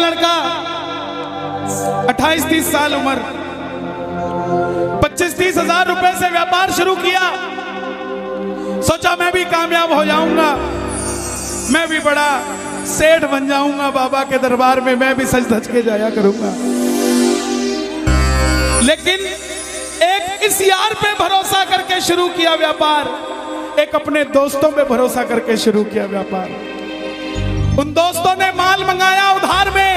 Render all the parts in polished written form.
लड़का, 28-30 साल उम्र, 25-30 हजार रुपए से व्यापार शुरू किया। सोचा मैं भी कामयाब हो जाऊंगा, मैं भी बड़ा सेठ बन जाऊंगा, बाबा के दरबार में मैं भी सज धज के जाया करूंगा। लेकिन एक इस यार पे भरोसा करके शुरू किया व्यापार, एक अपने दोस्तों पे भरोसा करके शुरू किया व्यापार। उन दोस्तों ने माल मंगाया उधार में,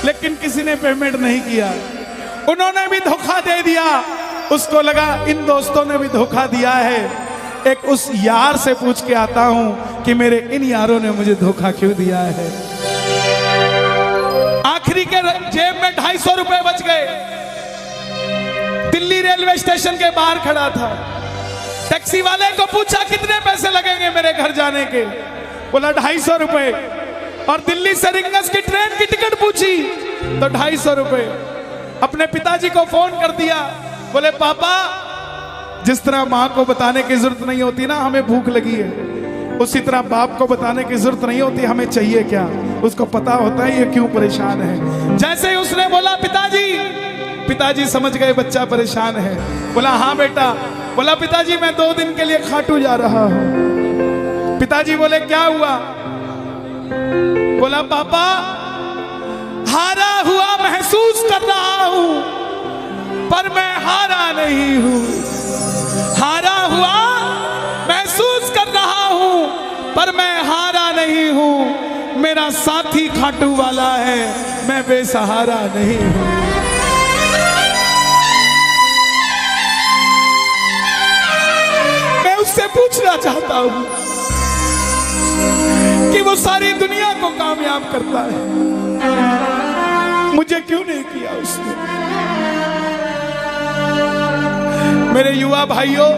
लेकिन किसी ने पेमेंट नहीं किया। उन्होंने भी धोखा दे दिया। उसको लगा इन दोस्तों ने भी धोखा दिया है, एक उस यार से पूछ के आता हूं कि मेरे इन यारों ने मुझे धोखा क्यों दिया है। आखिरी के जेब में 250 रुपए बच गए। दिल्ली रेलवे स्टेशन के बाहर खड़ा था। टैक्सी वाले को पूछा कितने पैसे लगेंगे मेरे घर जाने के, बोला 250 रुपए। और दिल्ली से रिंगस की ट्रेन की टिकट पूछी तो 250 रुपए। अपने पिताजी को फोन कर दिया, बोले पापा, जिस तरह माँ को बताने की जरूरत नहीं होती ना हमें भूख लगी है, उसी तरह बाप को बताने की जरूरत नहीं होती हमें चाहिए क्या, उसको पता होता है ये क्यों परेशान है। जैसे ही उसने बोला पिताजी, पिताजी समझ गए बच्चा परेशान है। बोला हाँ बेटा। बोला पिताजी मैं 2 दिन के लिए खाटू जा रहा हूं। पिताजी बोले क्या हुआ? बोला पापा, हारा हुआ महसूस कर रहा हूं, पर मैं हारा नहीं हूं। हारा हुआ महसूस कर रहा हूं, पर मैं हारा नहीं हूं। मेरा साथी खाटू वाला है, मैं बेसहारा नहीं हूं। मैं उससे पूछना चाहता हूं कि वो सारी दुनिया को कामयाब करता है, मुझे क्यों नहीं किया उसने? मेरे युवा भाइयों,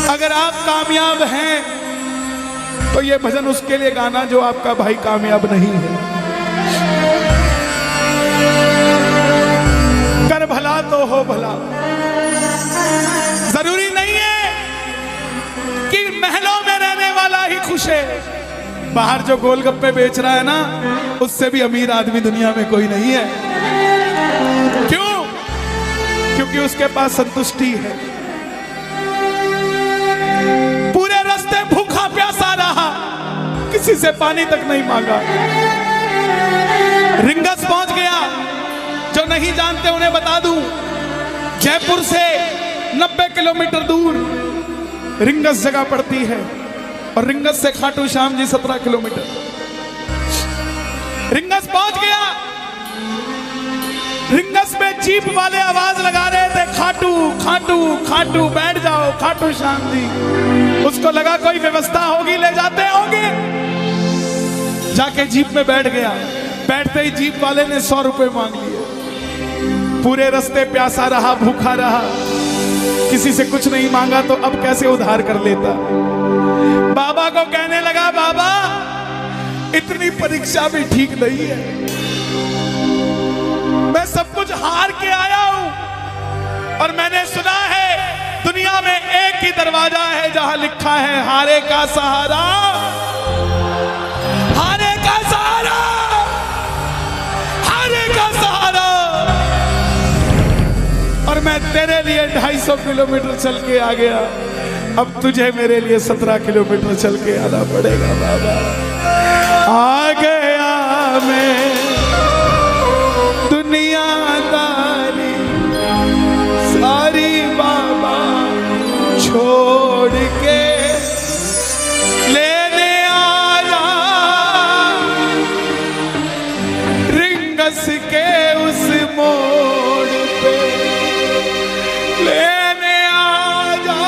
अगर आप कामयाब हैं तो ये भजन उसके लिए गाना जो आपका भाई कामयाब नहीं है। कर भला तो हो भला। जरूरी नहीं है कि महलों में रहने वाला ही खुश है। बाहर जो गोलगप्पे बेच रहा है ना, उससे भी अमीर आदमी दुनिया में कोई नहीं है। क्यों? क्योंकि उसके पास संतुष्टि है। पूरे रास्ते भूखा प्यासा रहा, किसी से पानी तक नहीं मांगा। रिंगस पहुंच गया। जो नहीं जानते उन्हें बता दूं, जयपुर से 90 किलोमीटर दूर रिंगस जगह पड़ती है, और रिंगस से खाटू श्याम जी 17 किलोमीटर। रिंगस पहुंच गया। रिंगस में जीप वाले आवाज लगा रहे थे, खाटू खाटू खाटू, बैठ जाओ खाटू श्याम जी। उसको लगा कोई व्यवस्था होगी, ले जाते होंगे। जाके जीप में बैठ गया। बैठते ही जीप वाले ने 100 रुपए मांग लिए। पूरे रास्ते प्यासा रहा, भूखा रहा, किसी से कुछ नहीं मांगा तो अब कैसे उधार कर लेता। बाबा को कहने लगा, बाबा इतनी परीक्षा भी ठीक नहीं है, मैं सब कुछ हार के आया हूं, और मैंने सुना है दुनिया में एक ही दरवाजा है जहां लिखा है हारे का सहारा, हारे का सहारा, हारे का सहारा। और मैं तेरे लिए 250 किलोमीटर चल के आ गया, अब तुझे मेरे लिए 17 किलोमीटर चल के आना पड़ेगा। बाबा आ गया मैं दुनियादारी सारी बाबा छोड़ के, लेने आया रिंगस के उस मोड़ पे, लेने आया।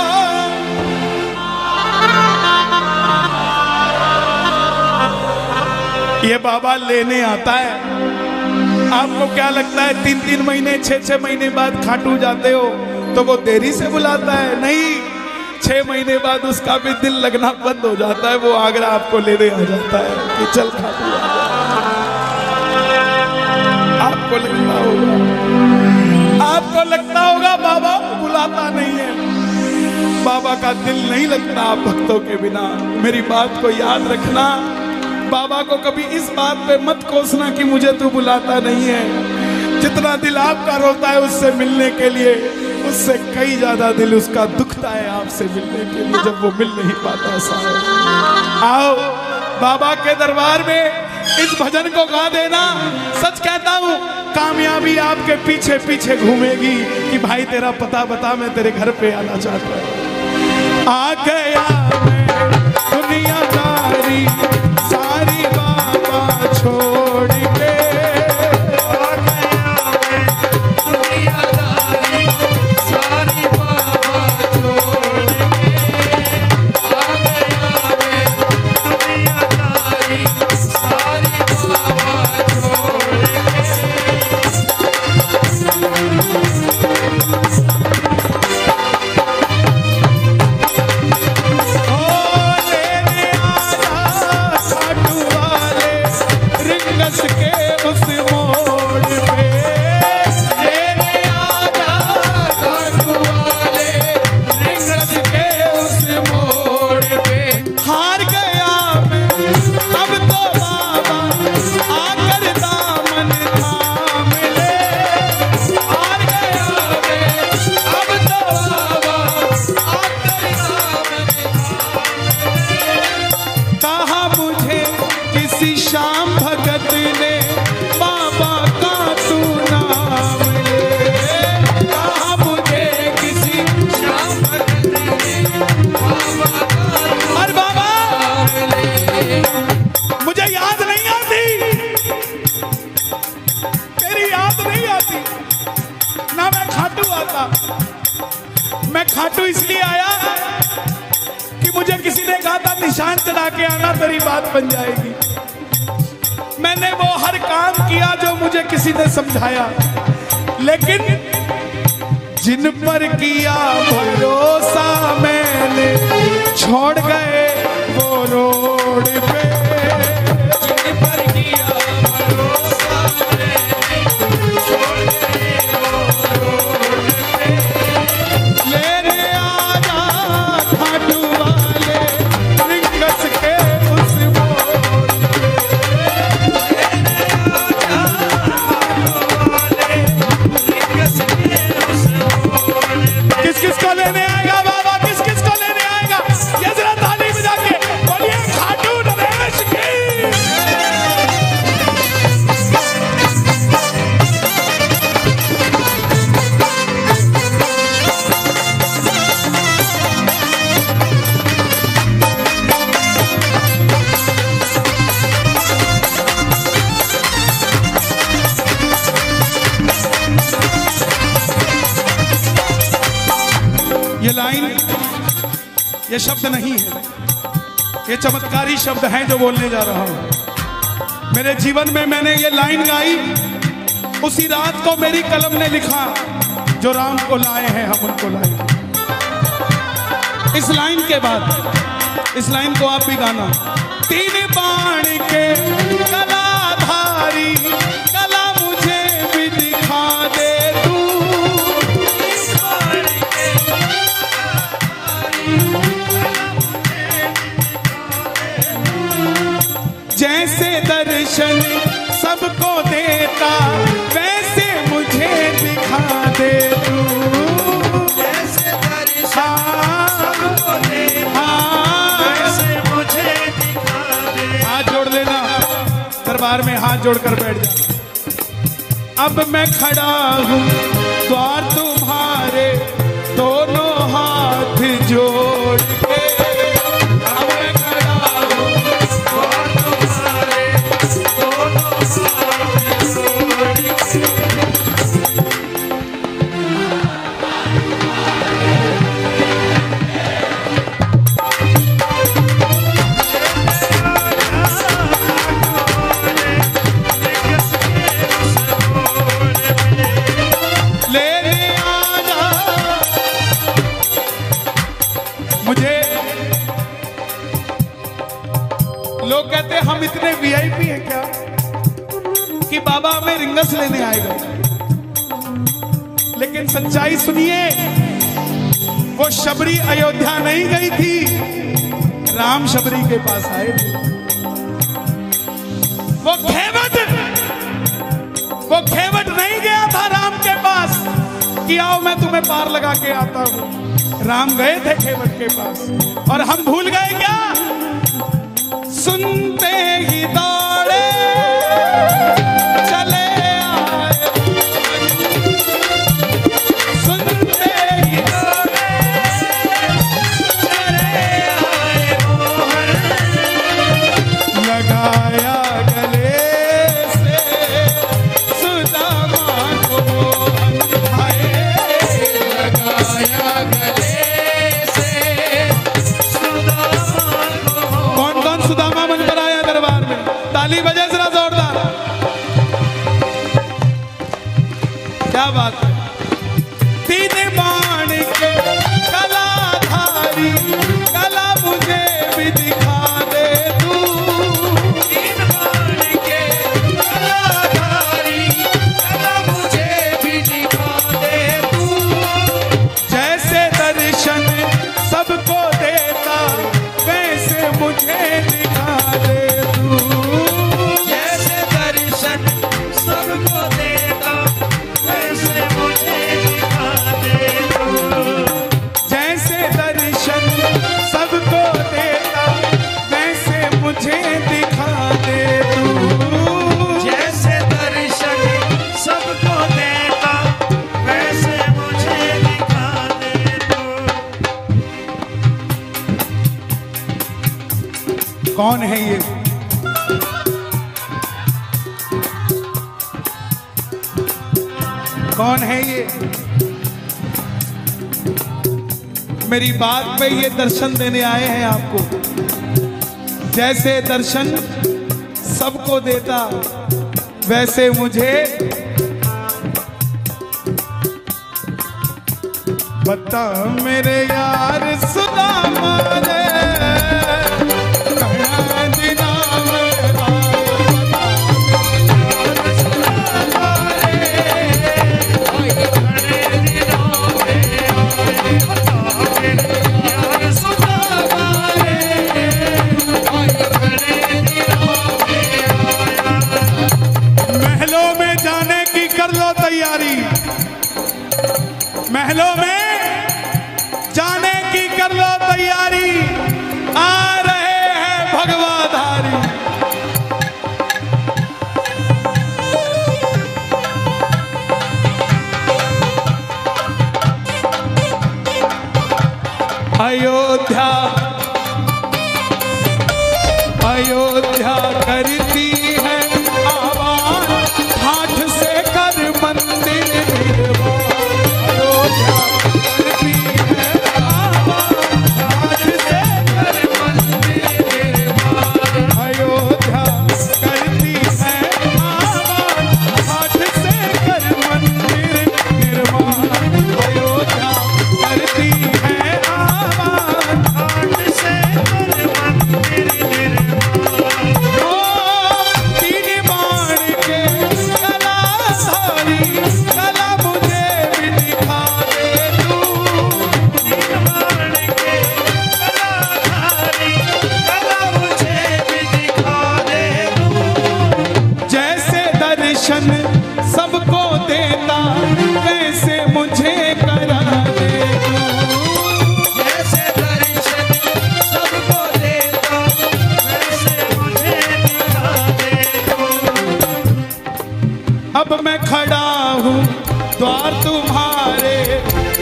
ये बाबा लेने आता है। आपको क्या लगता है 3-3 महीने 6-6 महीने बाद खाटू जाते हो तो वो देरी से बुलाता है? नहीं, 6 महीने बाद उसका भी दिल लगना बंद हो जाता है। वो आगरा आपको लेने आ जाता है कि चल खाटू आ जा। आपको लगता होगा बाबा बुलाता नहीं है। बाबा का दिल नहीं लगता आप भक्तों के बिना। मेरी बात को याद रखना, बाबा को कभी इस बात पे मत कोसना कि मुझे तू बुलाता नहीं है। जितना दिल आपका रोता है उससे मिलने के लिए, उससे कई ज्यादा दिल उसका दुखता है आपसे मिलने के लिए, जब वो मिल नहीं पाता साहब। आओ बाबा के दरबार में इस भजन को गा देना। सच कहता हूँ कामयाबी आपके पीछे पीछे घूमेगी कि भाई तेरा पता बता, मैं तेरे घर पे आना चाहता हूँ। आ गया मैं दुनियादारी सारी बाबा छोड़ के, आ गया मैं दुनियादारी सारी बाबा छोड़ के, आ गया मैं दुनियादारी सारी बाबा छोड़ खाटू इसलिए आया कि मुझे किसी ने कहा था निशान चढ़ा के आना तेरी बात बन जाएगी। मैंने वो हर काम किया जो मुझे किसी ने समझाया, लेकिन जिन पर किया भरोसा मैंने छोड़ गए वो रोड पे, जिन पर किया भरोसा मैंने छोड़ गए वो रोड पे। लेने आजा खाटू वाले रिंगस के उस मोड़ पे, लेने आजा खाटू वाले रिंगस के उस मोड़ पे। किस किस को लेने आएगा बाबा, किस किस को लेने आएगा, ये जरा ताली बजा के बोलिए खाटू नरेश की। ये लाइन, ये शब्द नहीं है, ये चमत्कारी शब्द हैं जो बोलने जा रहा हूं। मेरे जीवन में मैंने ये लाइन गाई, उसी रात को मेरी कलम ने लिखा, जो राम को लाए हैं हम उनको लाए। इस लाइन के बाद, इस लाइन को आप भी गाना। तीन बाण के कलाधारी कला मुझे भी दिखा दे तू, जैसे दर्शन सबको देता वैसे मुझे दिखा दे तू, जैसे दर्शन सबको देता वैसे मुझे दिखा दे। हाथ जोड़ लेना, दरबार में हाथ जोड़कर बैठ जा। अब मैं खड़ा हूँ द्वार तुम्हारे दोनों हाथ जोड़ के, लोग कहते हैं हम इतने वीआईपी हैं क्या कि बाबा हमें रिंगस लेने आएगा, लेकिन सच्चाई सुनिए, वो शबरी अयोध्या नहीं गई थी, राम शबरी के पास आए थे। वो खेवट नहीं गया था राम के पास कि आओ मैं तुम्हें पार लगा के आता हूं। राम गए थे खेवट के पास और हम भूल गए क्या? सुनते ही दौड़े चले आए, सुनते ही दौड़े चले आए, लगाया गले से सुदामा को लगाया गले से सुदामा को। कौन कौन सुदामा बनकर आया दरबार में? ताली बजे जरा जोरदार। क्या बात है? तीन बाण के कलाधारी कला मुझे भी दिखा दे तू। तीन बाण के कलाधारी कला मुझे भी दिखा दे तू। जैसे दर्शन सबको देता वैसे मुझे दिखा दे तू। जैसे दर्शन सबको देता वैसे मुझे दिखा दे तू। जैसे दर्शन सबको देता वैसे मुझे दिखा दे तू। जैसे दर्शन सबको देता वैसे मुझे दिखा दे तू। कौन है ये? कौन है ये? मेरी बात पे ये दर्शन देने आए हैं आपको। जैसे दर्शन सबको देता वैसे मुझे बता मेरे यार सुदामा रे। महलों में जाने की कर लो तैयारी, महलों में जाने की कर लो तैयारी। आ रहे हैं भगवाधारी। अयोध्या अयोध्या करती है आवाज हाथ से कर मंदिर निर्माण। अयोध्या करती है आवाज हाथ से कर मंदिर निर्माण। अयोध्या करती है आवाज हाथ से कर मंदिर निर्माण। अयोध्या करती है आवाज हाथ से कर मंदिर निर्माण। तीन बाण के कलाधारी कला मुझे भी दिखा दे तू। तीन बाण के कलाधारी कला मुझे भी दिखा दे तू। जैसे दर्शन सबको देता वैसे मुझे करा दे तू। जैसे दर्शन सबको देता वैसे मुझे दिखा दे तू। अब मैं खड़ा हूँ द्वार तुम्हारे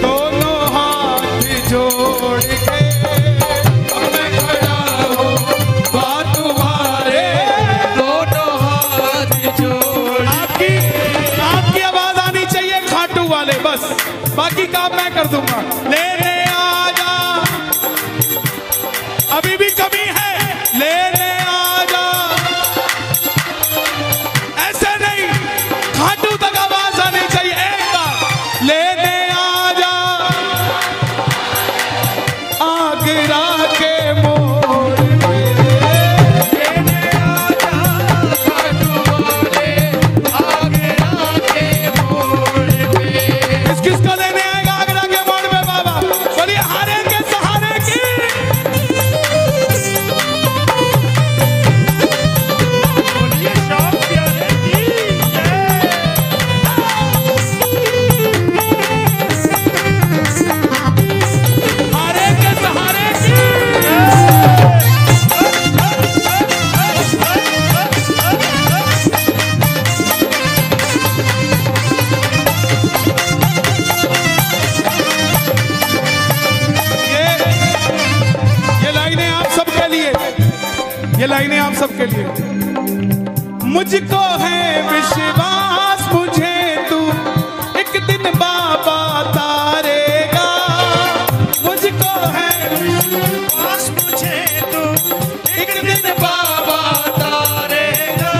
दोनों हाथ जोड़ के। अब मैं खड़ा हूँ द्वार तुम्हारे दोनों हाथ जोड़। आपकी आवाज आनी चाहिए खाटू वाले, बस बाकी काम मैं कर दूंगा। लेने आ जा, अभी भी कमी है। लेने आ जा, ऐसे नहीं, खाटू तक आवाज आनी चाहिए। एक बार लेने आ जा, आगरा के मोड़ पे। लेने आ जा खाटू वाले आगरा के मोड़ पे। किस किस को लेने आएगा आगरा के मोड़ पे बाबा? लिए। मुझको है विश्वास मुझे तू एक दिन बाबा तारेगा, मुझको है विश्वास मुझे तू एक दिन बाबा तारेगा।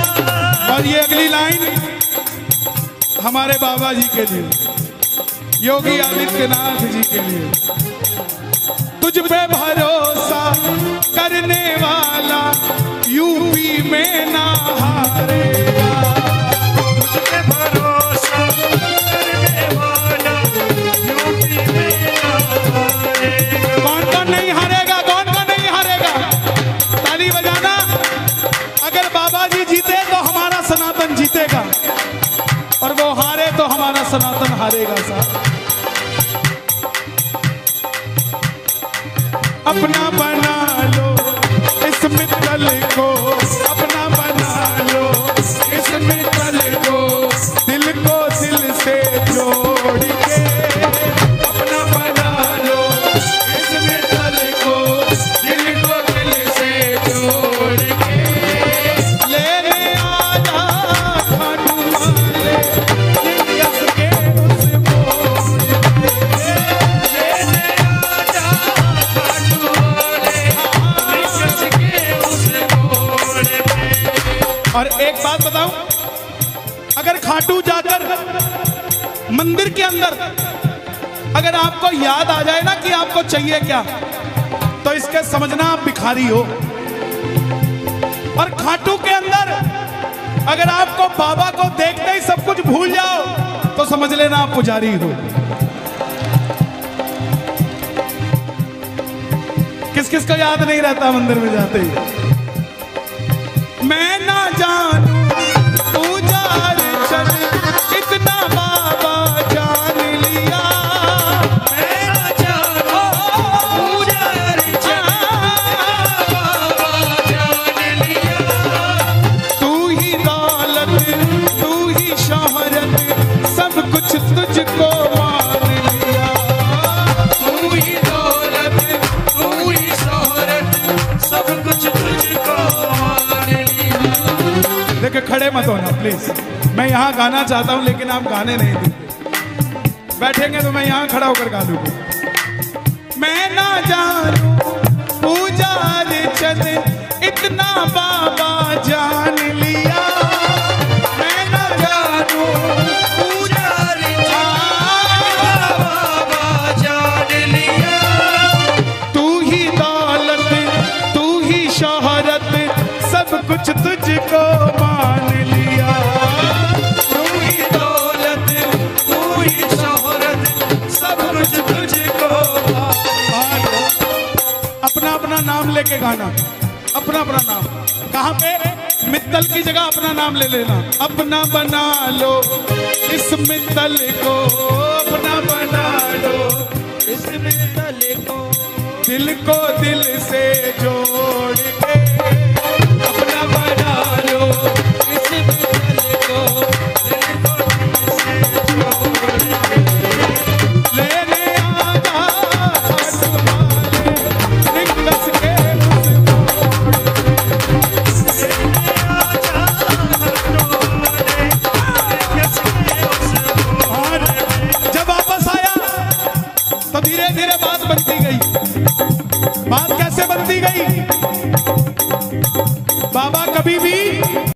और ये अगली लाइन हमारे बाबा जी के लिए, योगी आदित्यनाथ जी के लिए। तुझ पे भरोसा करने वाला यूपी में ना हारेगा, तुझ पे भरोसा करने वाला यूपी में ना हारेगा। कौन कौन नहीं हारेगा, कौन कौन नहीं हारेगा? ताली बजाना। अगर बाबा जी जीते तो हमारा सनातन जीतेगा, और वो हारे तो हमारा सनातन हारेगा साहब। अपना बना लो इस मित्तल को, अपना बना लो इस मित्तल को, दिल को दिल से जोड़ के। अपना बना लो इस मित्तल को, दिल को दिल से जोड़ के। लेने आजा खाटू वाले यस के उस मोड़ पे। लेने आजा खाटू वाले यस के उस मोड़ पे। और एक बात बताऊं, अगर खाटू जाकर मंदिर के अंदर अगर आपको याद आ जाए ना कि आपको चाहिए क्या, तो इसके समझना आप भिखारी हो। और खाटू के अंदर अगर आपको बाबा को देखते ही सब कुछ भूल जाओ, तो समझ लेना आप पुजारी हो। किस किस को याद नहीं रहता मंदिर में जाते ही? मैं ना जानू पूजा अर्चन इतना बाबा जान लिया, मैं ना जानू पूजा अर्चन बाबा जान लिया। तू ही दौलत तू ही शोहरत सब कुछ तुझको मान लिया। तू ही दौलत तू ही शोहरत सब कुछ तुझको मान लिया। देखो खड़े मत होना प्लीज, मैं यहाँ गाना चाहता हूँ लेकिन आप गाने नहीं देंगे। बैठेंगे तो मैं यहाँ खड़ा होकर गा लूंगा। मैं ना जानू पूजा अर्चन इतना बाबा जान लिया, मैं ना जानू पूजा अर्चन बाबा जान लिया। तू ही दौलत तू ही शोहरत सब कुछ तुझको मान लिया। तू ही दौलत तू ही शोहरत सब कुछ तुझको मान लिया। अपना अपना नाम लेके गाना, अपना अपना नाम। कहाँ पे? मित्तल की जगह अपना नाम ले लेना। अपना बना लो इस मित्तल को, अपना बना लो इस मित्तल को, दिल को दिल से जोड़ के। अपना बना लो इस मित्तल को, दिल को दिल से जोड़ के। लेने आजा खाटू वाले रिंगस के उस मोड़ पे। लेने आजा खाटू वाले यस के उस मोड़ पे। जब वापस आया तो धीरे धीरे बात बनती गई। बात कैसे बनती गई? बाबा कभी भी